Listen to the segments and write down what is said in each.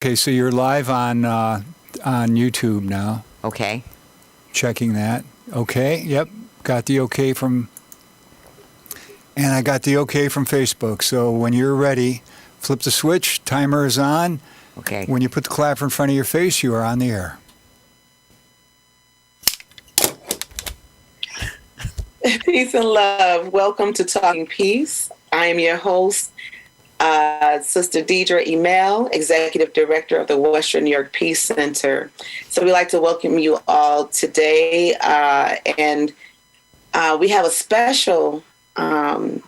Okay, so you're live on YouTube now. Okay. Checking that. Okay, yep. Got the okay from, and I got the okay from Facebook. So when you're ready, flip the switch. Timer is on. Okay. When you put the clapper in front of your face, you are on the air. Peace and love. Welcome to Talking Peace. I am your host, Sister Deidre Emel, Executive Director of the Western New York Peace Center. So we'd like to welcome you all today, and we have a special a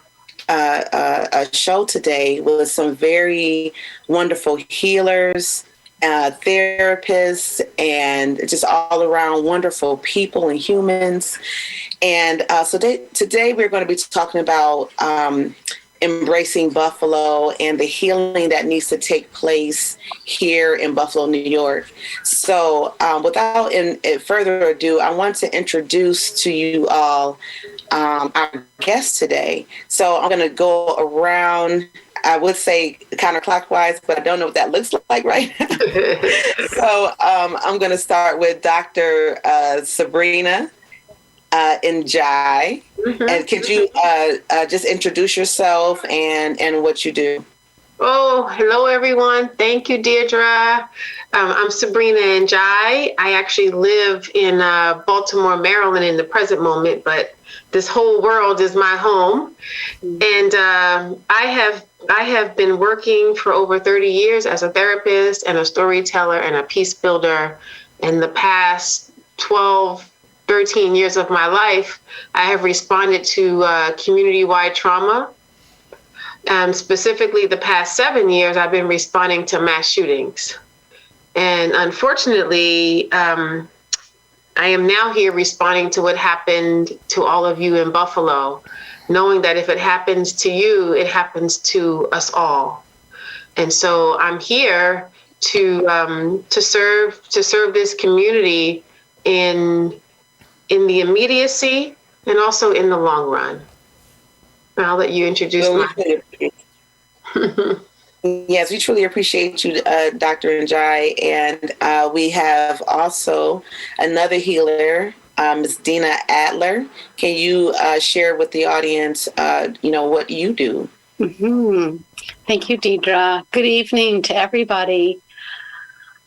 show today with some very wonderful healers, therapists, and just all around wonderful people and humans. And so today we're going to be talking about embracing Buffalo and the healing that needs to take place here in Buffalo, New York. So without further ado, I want to introduce to you all our guest today. So I'm going to go around, I would say counterclockwise, but I don't know what that looks like right now. So I'm going to start with Dr. Sabrina Njai. Mm-hmm. And could you just introduce yourself and what you do? Oh, hello, everyone. Thank you, Deirdre. I'm Sabrina Njai. I actually live in Baltimore, Maryland in the present moment, but this whole world is my home. And I have been working for over 30 years as a therapist and a storyteller and a peace builder. In the past 13 years of my life, I have responded to community-wide trauma. Specifically, the past 7 years, I've been responding to mass shootings. And unfortunately, I am now here responding to what happened to all of you in Buffalo, knowing that if it happens to you, it happens to us all. And so I'm here to serve this community in the immediacy and also in the long run. And I'll let you introduce Yes, we truly appreciate you, Dr. Njai. And we have also another healer, Ms. Dina Adler. Can you share with the audience, what you do? Mm-hmm. Thank you, Deidre. Good evening to everybody.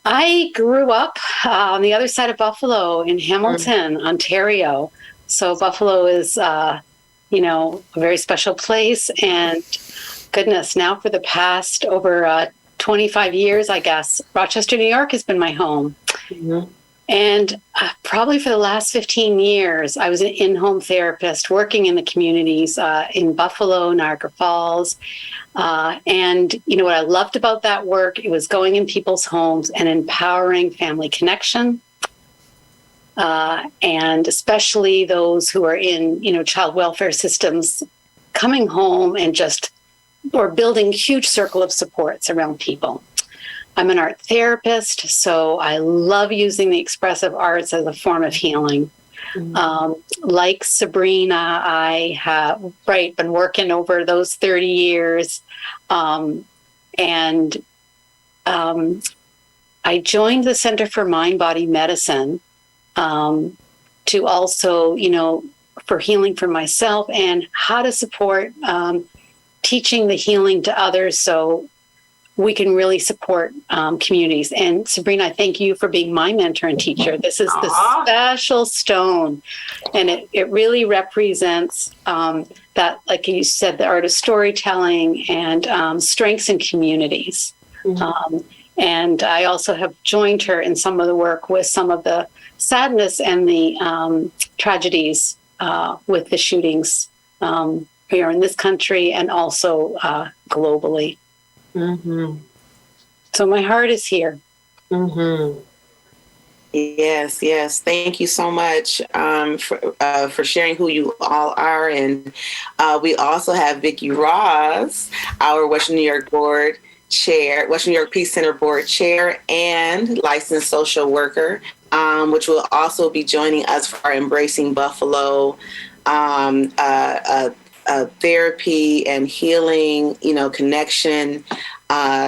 I grew up on the other side of Buffalo in Hamilton, Ontario. So Buffalo is, a very special place. And goodness, now for the past over 25 years, I guess, Rochester, New York has been my home. Mm-hmm. And probably for the last 15 years, I was an in-home therapist working in the communities in Buffalo, Niagara Falls. And what I loved about that work, it was going in people's homes and empowering family connection. And especially those who are in, child welfare systems, coming home and or building a huge circle of supports around people. I'm an art therapist, so I love using the expressive arts as a form of healing. Mm-hmm. Like Sabrina, I have been working over those 30 years. I joined the Center for Mind Body Medicine to also, for healing for myself and how to support teaching the healing to others so we can really support communities. And Sabrina, I thank you for being my mentor and teacher. This is the special stone. And it really represents that, like you said, the art of storytelling and strengths in communities. Mm-hmm. And I also have joined her in some of the work with some of the sadness and the tragedies with the shootings here in this country and also globally. Mm-hmm. So my heart is here. Mm-hmm. Yes. Thank you so much for sharing who you all are. And we also have Vicki Ross, our Western New York Board Chair, Western New York Peace Center Board Chair and licensed social worker, which will also be joining us for our Embracing Buffalo therapy and healing, connection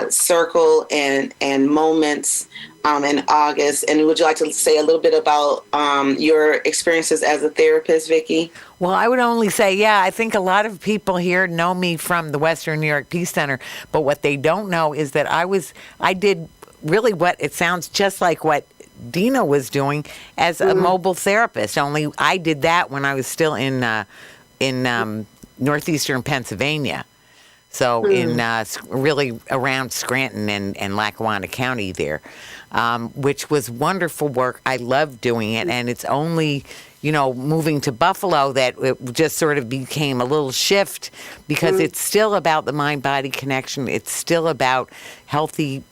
circle and moments in August. And would you like to say a little bit about your experiences as a therapist, Vicki? Well, I would only say, yeah, I think a lot of people here know me from the Western New York Peace Center, but what they don't know is that I did really what it sounds just like what Dina was doing as a mobile therapist. Only I did that when I was still in northeastern Pennsylvania. So really around Scranton and Lackawanna County there, which was wonderful work. I loved doing it. And it's only, moving to Buffalo that it just sort of became a little shift because it's still about the mind-body connection. It's still about healthy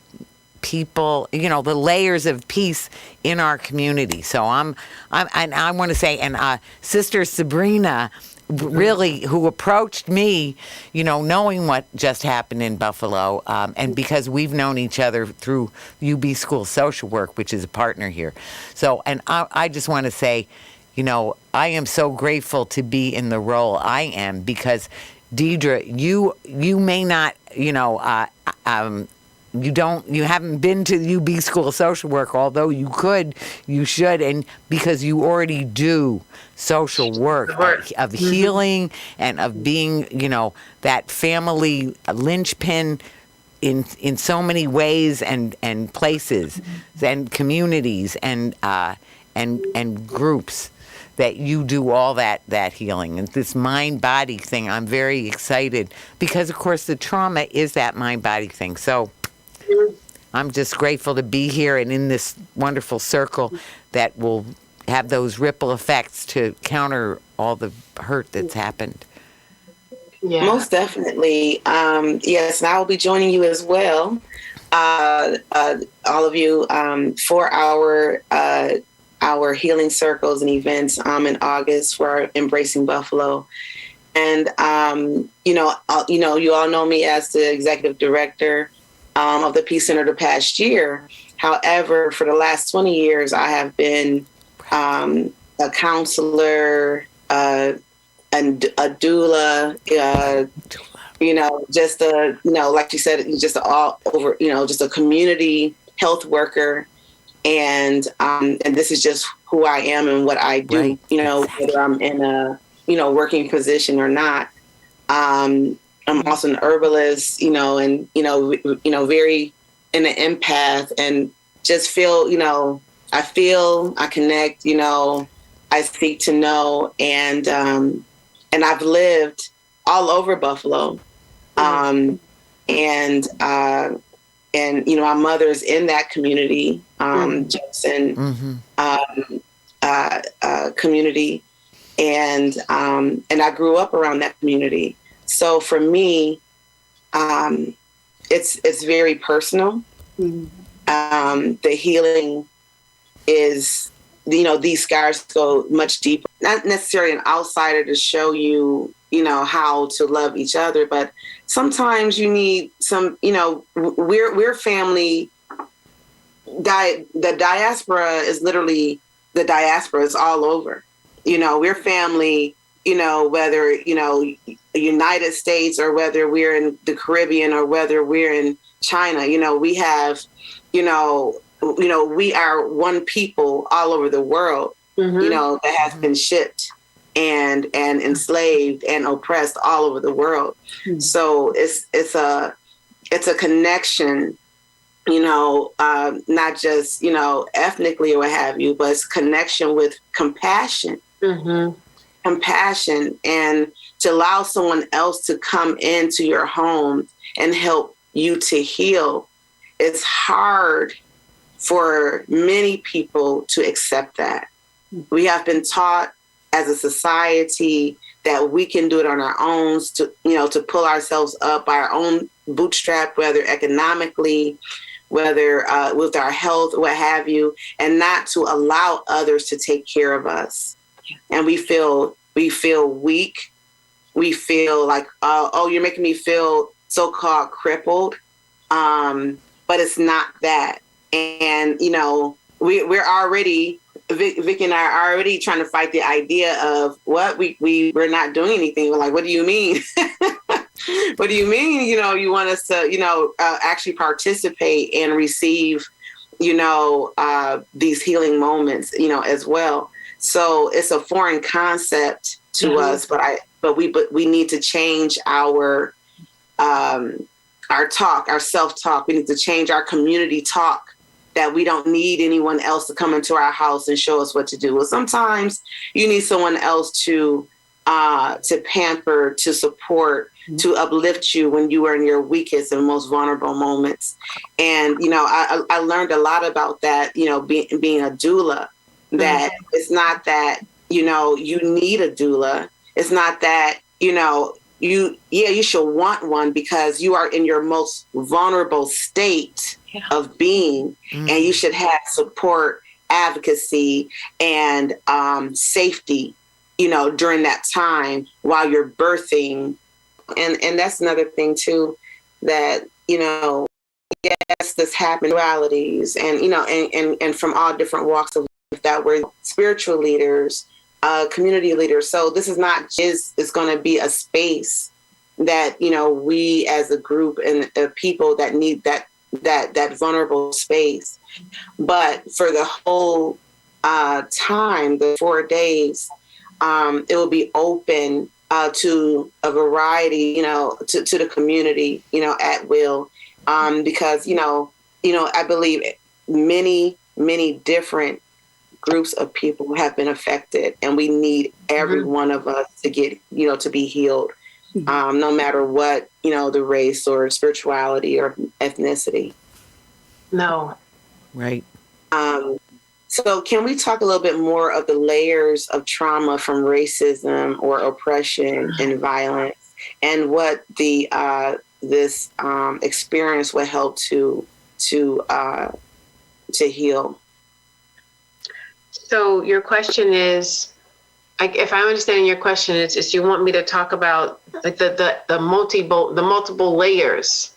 people, the layers of peace in our community. So and I want to say, and Sister Sabrina, really, who approached me, knowing what just happened in Buffalo, and because we've known each other through UB School Social Work, which is a partner here. So, and I just want to say, I am so grateful to be in the role I am because, Deidre, you may not, you haven't been to UB School of Social Work, although you should, and because you already do social work of healing and of being, that family linchpin in so many ways and places and communities and groups that you do all that healing. And this mind-body thing, I'm very excited because, of course, the trauma is that mind-body thing. So I'm just grateful to be here and in this wonderful circle that will have those ripple effects to counter all the hurt that's happened. Yeah. Most definitely. Yes, and I will be joining you as well, all of you, for our healing circles and events in August for our Embracing Buffalo. And, you all know me as the executive director of the Peace Center the past year. However, for the last 20 years, I have been a counselor, and a doula, just like you said, just all over, just a community health worker. And this is just who I am and what I do, Right. Whether I'm in a, working position or not. I'm also an herbalist, and, very in an empath and just feel, I connect, I seek to know. And I've lived all over Buffalo. And my mother's in that community, Jefferson community. And I grew up around that community. So for me, it's very personal. The healing is, these scars go much deeper. Not necessarily an outsider to show you, how to love each other, but sometimes you need some, we're family. The diaspora is literally, the diaspora is all over. We're family, whether, United States or whether we're in the Caribbean or whether we're in China, we have, we are one people all over the world, that has been shipped and enslaved and oppressed all over the world. So it's a connection, not just, ethnically or what have you, but it's connection with compassion. Compassion, and to allow someone else to come into your home and help you to heal. It's hard for many people to accept that. We have been taught as a society that we can do it on our own, to pull ourselves up by our own bootstrap, whether economically, whether with our health, what have you, and not to allow others to take care of us. And we feel weak. We feel like, oh, you're making me feel so-called crippled. But it's not that. And, we're already, Vic and I are already trying to fight the idea of what we're not doing anything. We're like, what do you mean? What do you mean? You want us to, actually participate and receive, these healing moments, as well. So it's a foreign concept to us, but we need to change our talk, our self-talk. We need to change our community talk, that we don't need anyone else to come into our house and show us what to do. Well, sometimes you need someone else to pamper, to support, to uplift you when you are in your weakest and most vulnerable moments. And, I learned a lot about that, being a doula, that it's not that, you need a doula. It's not that, you should want one because you are in your most vulnerable state of being, and you should have support, advocacy, and safety, during that time while you're birthing. And that's another thing too, that, yes, this happened, dualities, and, and from all different walks of life, that we're spiritual leaders, community leaders. So this is not just, it's going to be a space that, we as a group and people that need that vulnerable space. But for the whole time, the 4 days, it will be open to a variety, to the community, at will, because, I believe many different groups of people have been affected, and we need every one of us to get, to be healed, no matter what, the race or spirituality or ethnicity. No. Right. So can we talk a little bit more of the layers of trauma from racism or oppression and violence, and what the this experience will help to heal? So your question is, if I'm understanding your question, it's you want me to talk about like the multiple layers.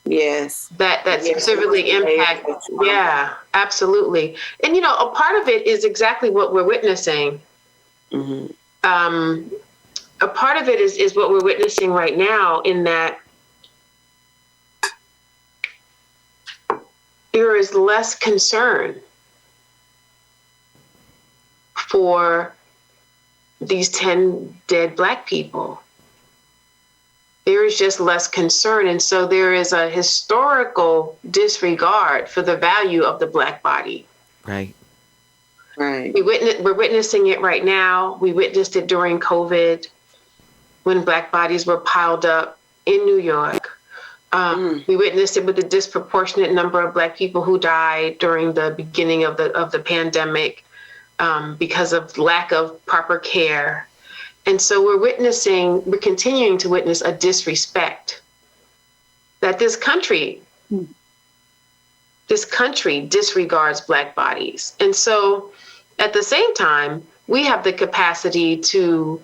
Yes. That specifically impact. Yeah, absolutely. And, a part of it is exactly what we're witnessing. Mm-hmm. A part of it is what we're witnessing right now, in that there is less concern for these 10 dead Black people. There is just less concern. And so there is a historical disregard for the value of the Black body. Right. Right. We're witnessing it right now. We witnessed it during COVID, when Black bodies were piled up in New York. We witnessed it with the disproportionate number of Black people who died during the beginning of the pandemic because of lack of proper care. And so we're continuing to witness a disrespect that this country disregards Black bodies. And so at the same time, we have the capacity to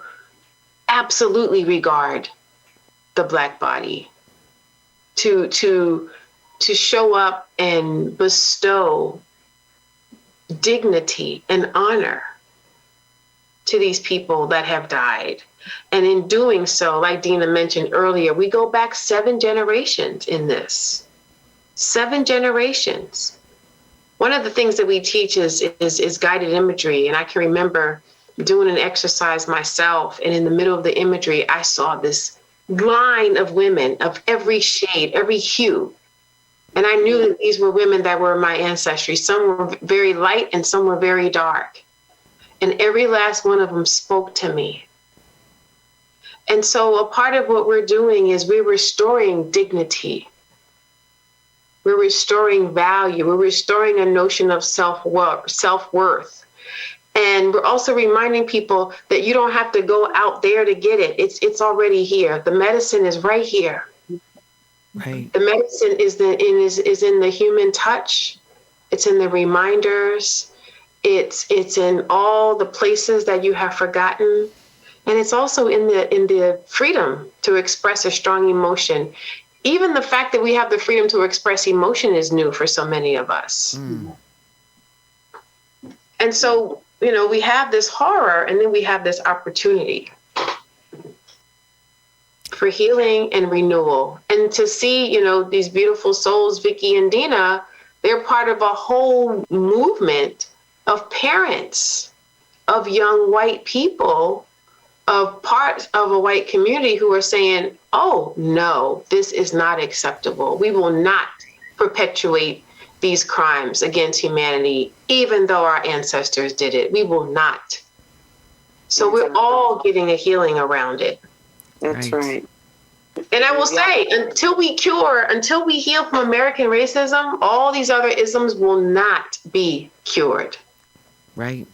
absolutely regard the Black body, to show up and bestow dignity and honor to these people that have died. And in doing so, like Dina mentioned earlier, we go back 7 generations in this. 7 generations. One of the things that we teach is guided imagery. And I can remember doing an exercise myself, and in the middle of the imagery, I saw this line of women of every shade, every hue. And I knew that these were women that were my ancestry. Some were very light and some were very dark. And every last one of them spoke to me. And so a part of what we're doing is we're restoring dignity. We're restoring value. We're restoring a notion of self-worth. And we're also reminding people that you don't have to go out there to get it. It's already here. The medicine is right here. Right. The medicine is in the human touch. It's in the reminders. It's in all the places that you have forgotten. And it's also in the freedom to express a strong emotion. Even the fact that we have the freedom to express emotion is new for so many of us. And so, we have this horror, and then we have this opportunity. for healing and renewal. And to see, these beautiful souls, Vicky and Dina, they're part of a whole movement of parents, of young white people, of parts of a white community who are saying, oh, no, this is not acceptable. We will not perpetuate these crimes against humanity, even though our ancestors did it. We will not. So we're all getting a healing around it. That's right. And I will say, until we heal from American racism, all these other isms will not be cured. Right.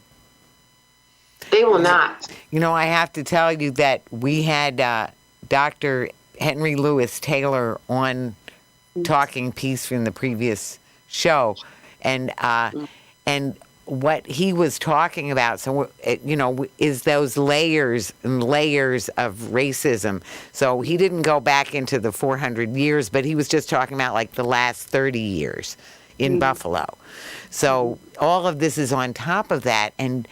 They will not. I have to tell you that we had Dr. Henry Louis Taylor on Talking Peace from the previous show, and what he was talking about, is those layers and layers of racism. So he didn't go back into the 400 years, but he was just talking about like the last 30 years in Buffalo. So all of this is on top of that, and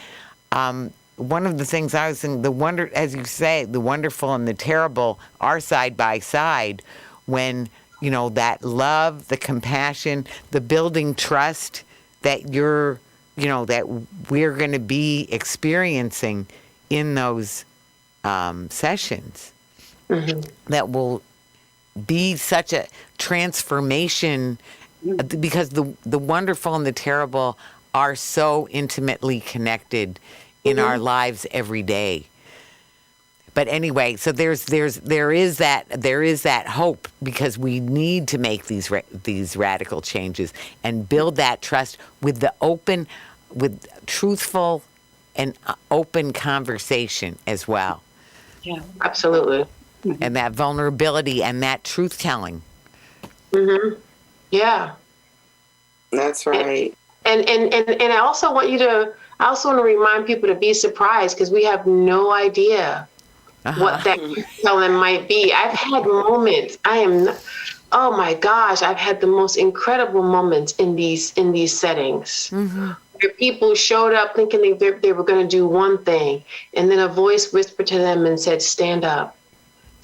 one of the things I was thinking, as you say, the wonderful and the terrible are side by side when, that love, the compassion, the building trust that that we're going to be experiencing in those sessions, that will be such a transformation, because the wonderful and the terrible are so intimately connected in our lives every day. But anyway, so there is that hope, because we need to make these radical changes and build that trust with truthful and open conversation as well. Yeah, absolutely. And that vulnerability and that truth telling. Yeah, that's right. And I also want to remind people to be surprised, because we have no idea what that telling might be. I've had moments. Oh my gosh, I've had the most incredible moments in these settings. Where people showed up thinking they were going to do one thing, and then a voice whispered to them and said, stand up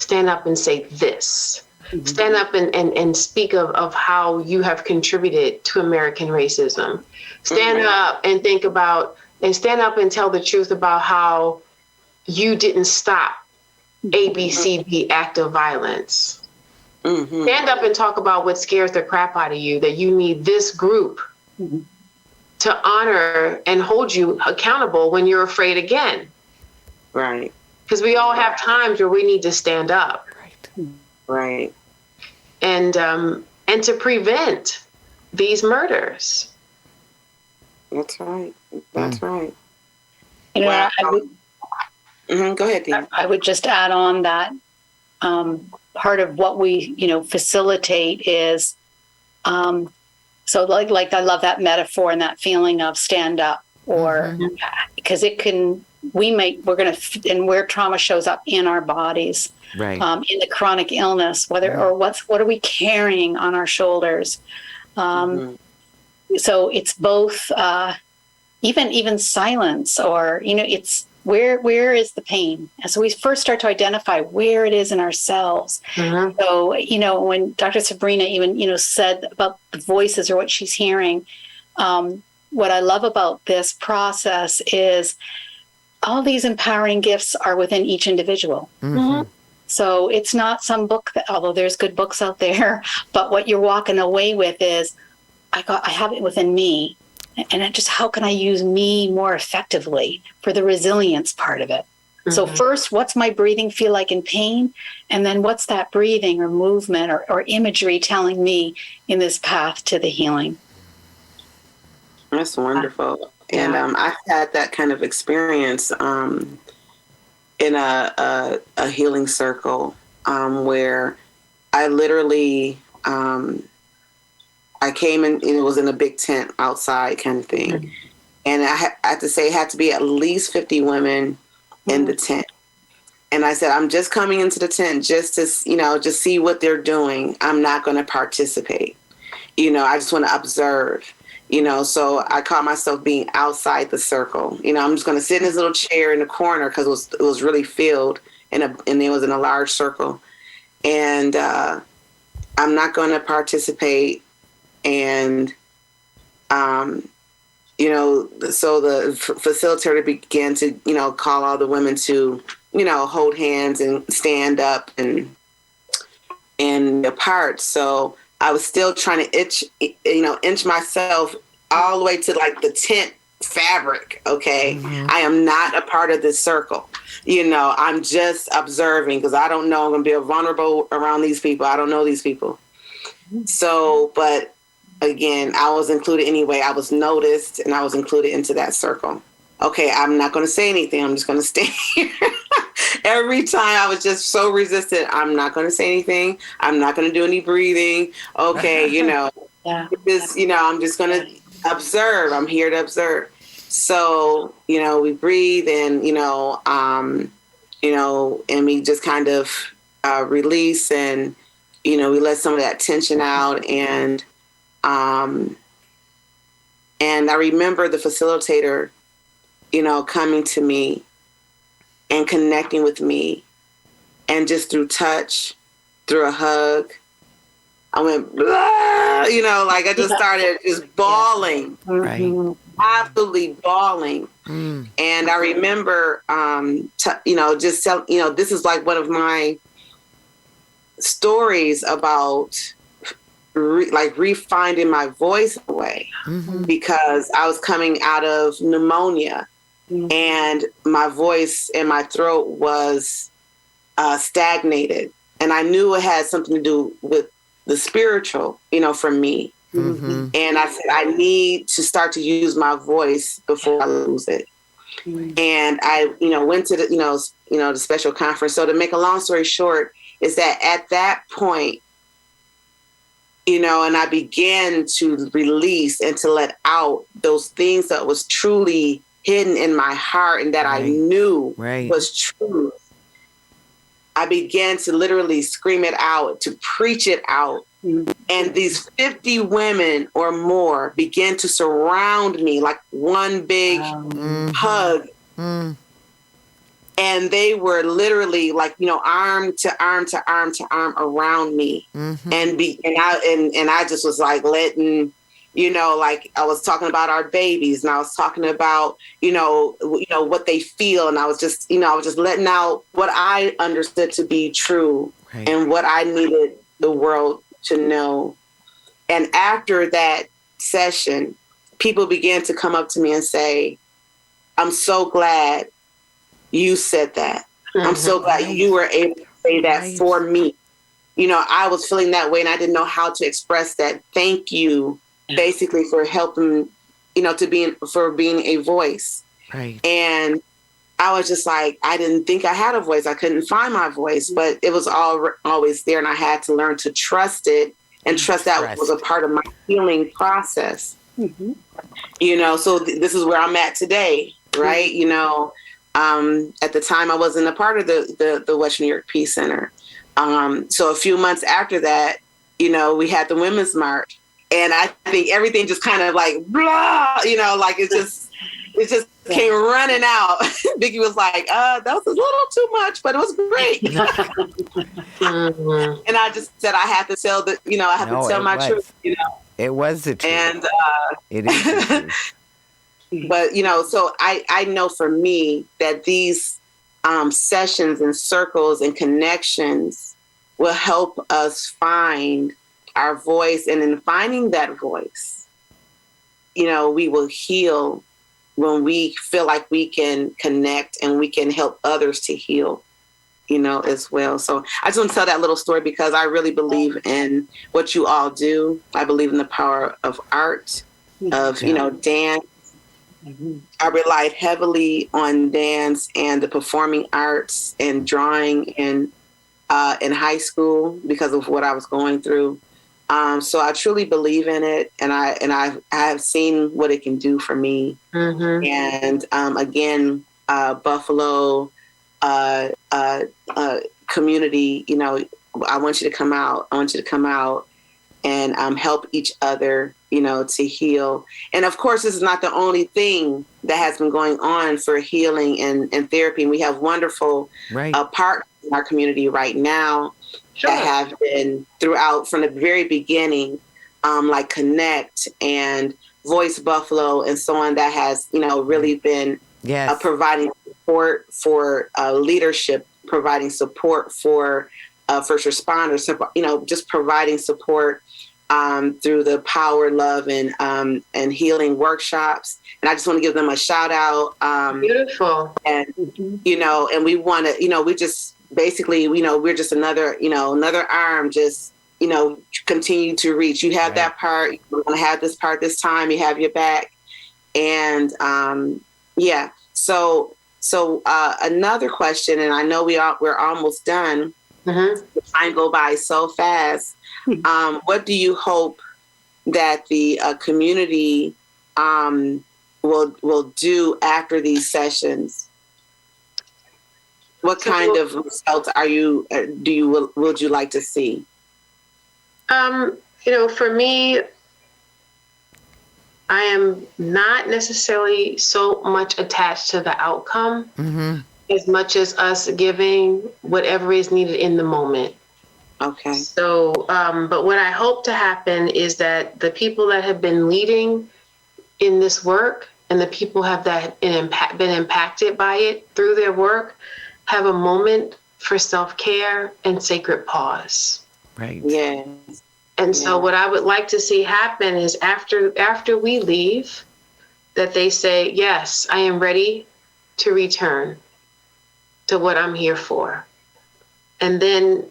and say this. Stand up and speak of how you have contributed to American racism. Stand up and stand up and tell the truth about how you didn't stop ABCD act of violence. Stand up and talk about what scares the crap out of you, that you need this group to honor and hold you accountable when you're afraid again. Right. Because we all have times where we need to stand up. Right. And to prevent these murders. That's right. That's right. I would, go ahead, Dean. I would just add on that part of what we, facilitate is, so like I love that metaphor and that feeling of stand up, or because where trauma shows up in our bodies, right? In the chronic illness, what are we carrying on our shoulders? So it's both, even silence, or it's where is the pain? And so we first start to identify where it is in ourselves. So when Dr. Sabrina even said about the voices or what she's hearing, what I love about this process is all these empowering gifts are within each individual. So it's not some book although there's good books out there, but what you're walking away with is, I have it within me, and how can I use me more effectively for the resilience part of it? So first, what's my breathing feel like in pain? And then what's that breathing or movement or imagery telling me in this path to the healing? That's wonderful. And I've had that kind of experience in a healing circle where I literally, I came in, and it was in a big tent outside kind of thing. And I had to say it had to be at least 50 women in the tent. And I said, I'm just coming into the tent just to, just see what they're doing. I'm not going to participate. I just want to observe. So I caught myself being outside the circle. I'm just going to sit in this little chair in the corner because it was really filled, and it was in a large circle. and I'm not going to participate. And, so the facilitator began to, call all the women to, hold hands and stand up and apart. So I was still trying to inch myself all the way to like the tent fabric. Okay. Mm-hmm. I am not a part of this circle. I'm just observing because I don't know. I'm going to be vulnerable around these people. I don't know these people. So, but again, I was included anyway. I was noticed and I was included into that circle. Okay, I'm not going to say anything. I'm just going to stay here. Every time I was just so resistant. I'm not going to say anything. I'm not going to do any breathing. Okay, Yeah. I'm just going to observe. I'm here to observe. So, we breathe and, and we just kind of release and, we let some of that tension out. And I remember the facilitator, coming to me and connecting with me, and just through touch, through a hug, I went, blah, I just started just bawling, Right. Absolutely bawling. And I remember, just tell, this is like one of my stories about refinding my voice away, because I was coming out of pneumonia, and my voice and my throat was stagnated, and I knew it had something to do with the spiritual, for me. And I said, I need to start to use my voice before I lose it. And I, went to the, the special conference. So to make a long story short, is that at that point, and I began to release and to let out those things that was truly hidden in my heart and that I knew was true. I began to literally scream it out, to preach it out. And these 50 women or more began to surround me like one big hug. And they were literally like, arm to arm to arm to arm around me. And I just was like letting, like I was talking about our babies, and I was talking about, what they feel. And I was just, letting out what I understood to be true and what I needed the world to know. And after that session, people began to come up to me and say, I'm so glad you said that. I'm so glad you were able to say that for me. I was feeling that way and I didn't know how to express that. Thank you, basically, for helping, for being a voice. Right. And I was just like, I didn't think I had a voice. I couldn't find my voice, but it was always there. And I had to learn to trust it and trust that was a part of my healing process. So this is where I'm at today, right? At the time I wasn't a part of the Western New York Peace Center. So a few months after that, we had the Women's March, and I think everything just kind of like, blah, like it just came running out. Vicky was like, that was a little too much, but it was great. And I just said I had to tell tell my truth, It was the truth. And it is the truth. But, so I know for me that these sessions and circles and connections will help us find our voice. And in finding that voice, we will heal when we feel like we can connect and we can help others to heal, as well. So I just want to tell that little story because I really believe in what you all do. I believe in the power of art, of, dance. I relied heavily on dance and the performing arts and drawing in high school because of what I was going through. So I truly believe in it, and I have seen what it can do for me. And again, Buffalo community, I want you to come out. I want you to come out and help each other, to heal. And of course, this is not the only thing that has been going on for healing and therapy. And we have wonderful partners in our community right now Sure. that have been throughout from the very beginning, like Connect and Voice Buffalo and so on, that has, really been Yes. providing support for leadership, providing support for first responders, just providing support through the Power, Love, and Healing workshops. And I just want to give them a shout out. Beautiful. And, and we want to, we just basically, we're just another arm, just, continue to reach. You have that part, you're going to have this part this time, you have your back. And yeah. So another question, and I know we're almost done. Mm-hmm. The time go by so fast. What do you hope that the community will do after these sessions? What kind of results would you like to see? For me, I am not necessarily so much attached to the outcome as much as us giving whatever is needed in the moment. Okay. So, but what I hope to happen is that the people that have been leading in this work and the people been impacted by it through their work have a moment for self-care and sacred pause. Right. Yes. And so what I would like to see happen is after we leave, that they say, yes, I am ready to return to what I'm here for. And then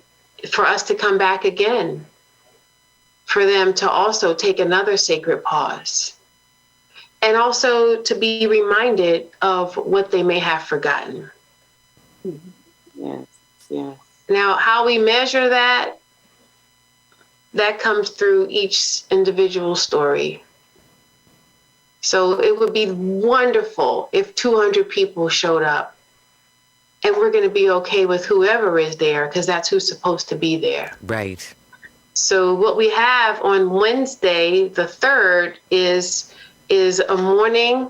for us to come back again, for them to also take another sacred pause. And also to be reminded of what they may have forgotten. Yes. Yes. Now, how we measure that comes through each individual story. So it would be wonderful if 200 people showed up, and we're going to be okay with whoever is there because that's who's supposed to be there. Right. So what we have on Wednesday, the 3rd, is a morning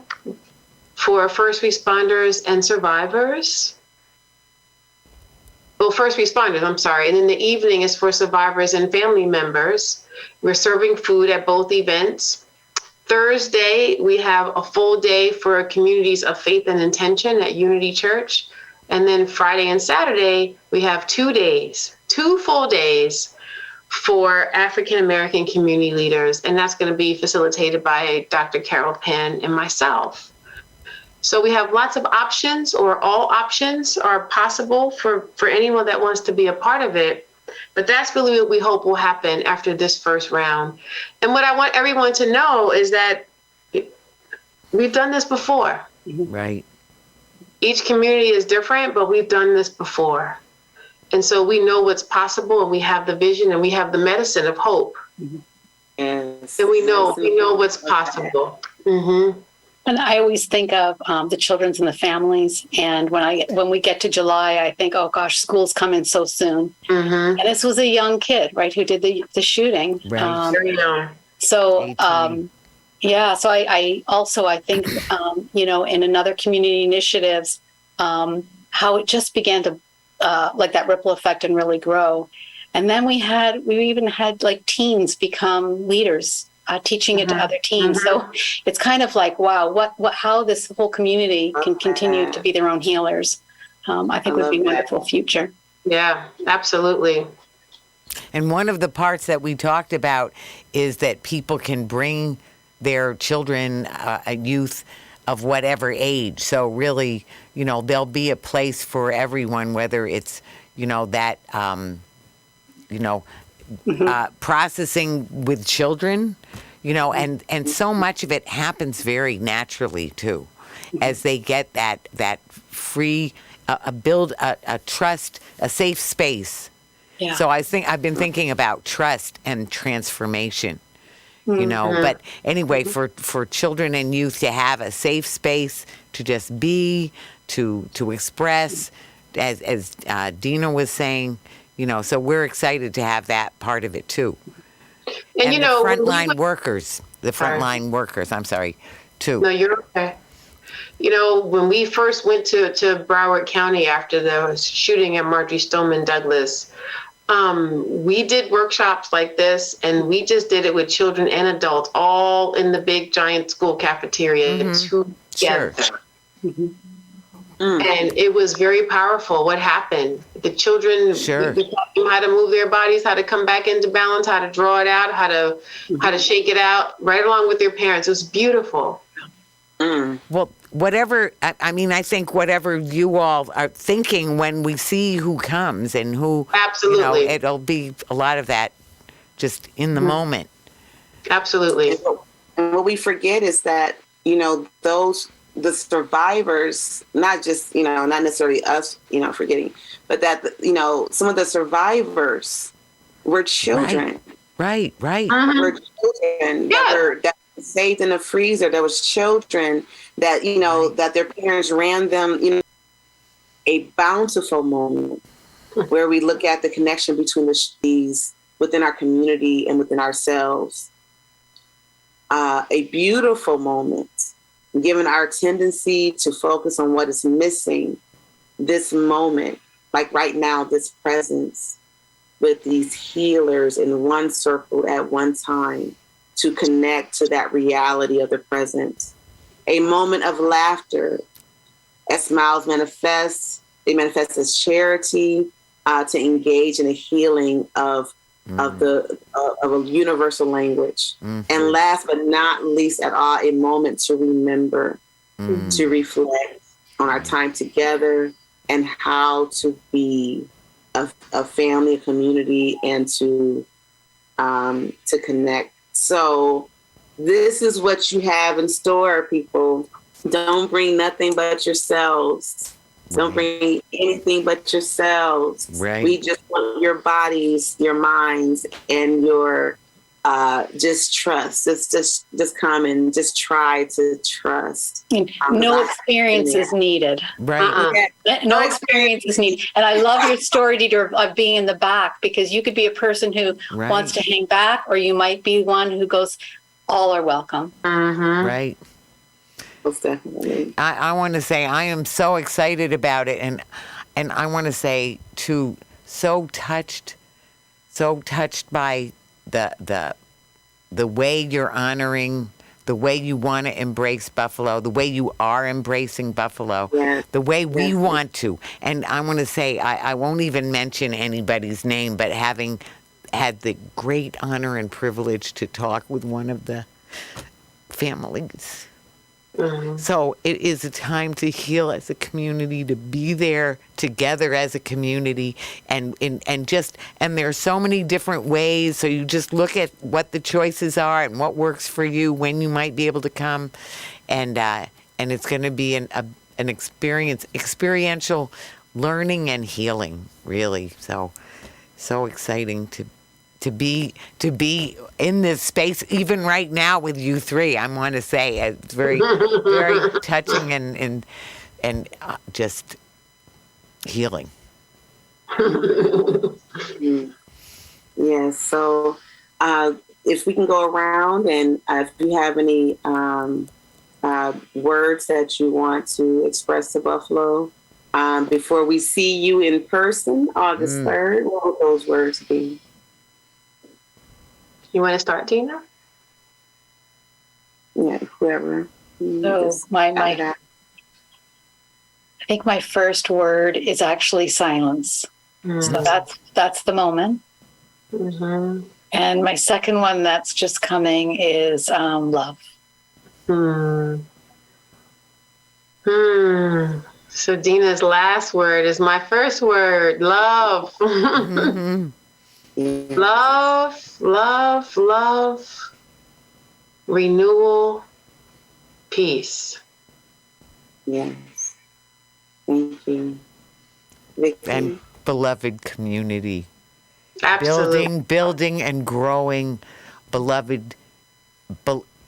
for first responders and survivors. Well, first responders, I'm sorry. And then the evening is for survivors and family members. We're serving food at both events. Thursday, we have a full day for communities of faith and intention at Unity Church. And then Friday and Saturday, we have 2 full days for African American community leaders. And that's going to be facilitated by Dr. Carol Penn and myself. So we have lots of options, or all options are possible for anyone that wants to be a part of it. But that's really what we hope will happen after this first round. And what I want everyone to know is that we've done this before. Right. Each community is different, but we've done this before. And so we know what's possible, and we have the vision, and we have the medicine of hope. Yes. And we know what's possible. Mm-hmm. And I always think of the children's and the families. And when we get to July, I think, oh gosh, school's coming so soon. Mm-hmm. And this was a young kid, right, who did the shooting. Right. Very young. So, 18. yeah. So I think, in another community initiatives, how it just began to like that ripple effect and really grow. And then we even had like teens become leaders. Teaching it to other teens. So it's kind of like, wow, how this whole community can continue to be their own healers. I think would be a wonderful future. Yeah, absolutely. And one of the parts that we talked about is that people can bring their children, youth of whatever age. So really, there'll be a place for everyone, whether it's, that, processing with children, and so much of it happens very naturally too, as they get that free, build a trust, a safe space. Yeah. So I've been thinking about trust and transformation, but anyway, for children and youth to have a safe space to just be, to express, as Dina was saying, so we're excited to have that part of it too. And the frontline workers, I'm sorry, too. No, you're okay. When we first went to Broward County after the shooting at Marjory Stoneman Douglas, We did workshops like this, and we just did it with children and adults, all in the big giant school cafeteria together. Sure. And it was very powerful. What happened? The children Sure. we taught them how to move their bodies, how to come back into balance, how to draw it out, how to shake it out, right along with their parents. It was beautiful. Well, whatever, I mean, I think whatever you all are thinking when we see who comes and who, Absolutely. it'll be a lot of that just in the moment. Absolutely. And what we forget is that, the survivors, not just, not necessarily us, forgetting, but that, some of the survivors were children. Right. Were children that were saved in the freezer. There was children that, that their parents ran them, a bountiful moment where we look at the connection between these within our community and within ourselves. A beautiful moment, given our tendency to focus on what is missing, this moment, like right now, this presence with these healers in one circle at one time to connect to that reality of the present. A moment of laughter as smiles manifest. They manifest as charity to engage in a healing of a universal language. And last but not least at all, a moment to remember, to reflect on our time together and how to be a family, a community, and to connect. So this is what you have in store, people. Don't bring nothing but yourselves. Don't bring anything but yourselves. Right. We just want your bodies, your minds, and your just trust. Just come and just try to trust. No experience is needed. Right. No experience is needed. And I love your story, Deidre, of being in the back, because you could be a person who wants to hang back, or you might be one who goes, all are welcome. Right. Most definitely. I want to say I am so excited about it, and I want to say too, so touched by the way you're honoring, the way you want to embrace Buffalo, the way you are embracing Buffalo, the way we want to. And I want to say I won't even mention anybody's name, but having had the great honor and privilege to talk with one of the families. So it is a time to heal as a community, to be there together as a community, and there are so many different ways. So you just look at what the choices are and what works for you, when you might be able to come, and it's going to be an experiential learning and healing, really. So exciting to be in this space, even right now with you three. I want to say it's very, very touching and just healing. Yes. So if we can go around, and if you have any words that you want to express to Buffalo before we see you in person, August 3rd, what would those words be? You want to start, Tina? Yeah, whoever. So I think my first word is actually silence. So that's the moment. And my second one that's just coming is love. So Dina's last word is my first word, love. Love, renewal, peace. Yes. Thank you. Vicki. And beloved community. Absolutely. Building and growing beloved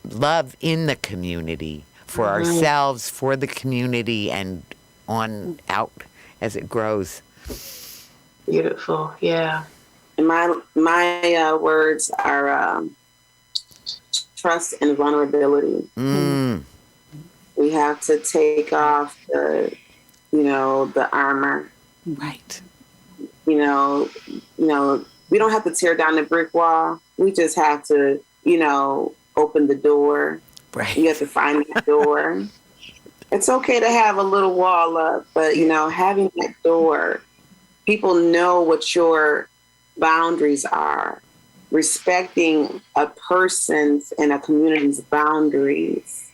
love in the community, for ourselves, for the community, and on out as it grows. Beautiful. Yeah. And my words are trust and vulnerability. We have to take off the armor. Right. we don't have to tear down the brick wall. We just have to, open the door. Right. You have to find that door. It's okay to have a little wall up, but, having that door, people know what your boundaries are. Respecting a person's and a community's boundaries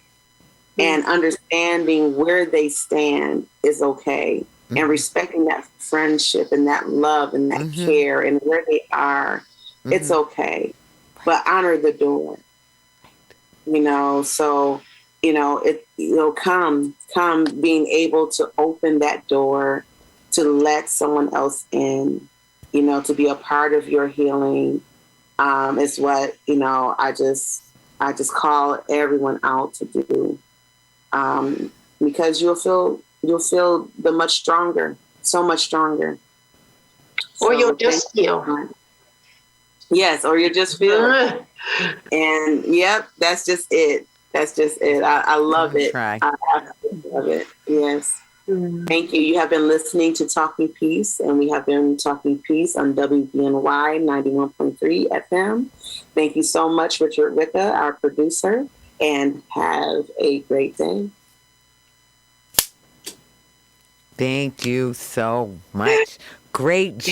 and understanding where they stand is okay. And respecting that friendship and that love and that care and where they are, it's okay. But honor the door. So, come being able to open that door to let someone else in, to be a part of your healing, is what, I just call everyone out to do. Because you'll feel so much stronger. Or So you'll just heal. Yes, or you'll just feel. And yep, that's just it. I love it. Try. I absolutely love it. Yes. Thank you. You have been listening to Talking Peace, and we have been talking peace on WBNY 91.3 FM. Thank you so much, Richard Wicca, our producer, and have a great day. Thank you so much. Great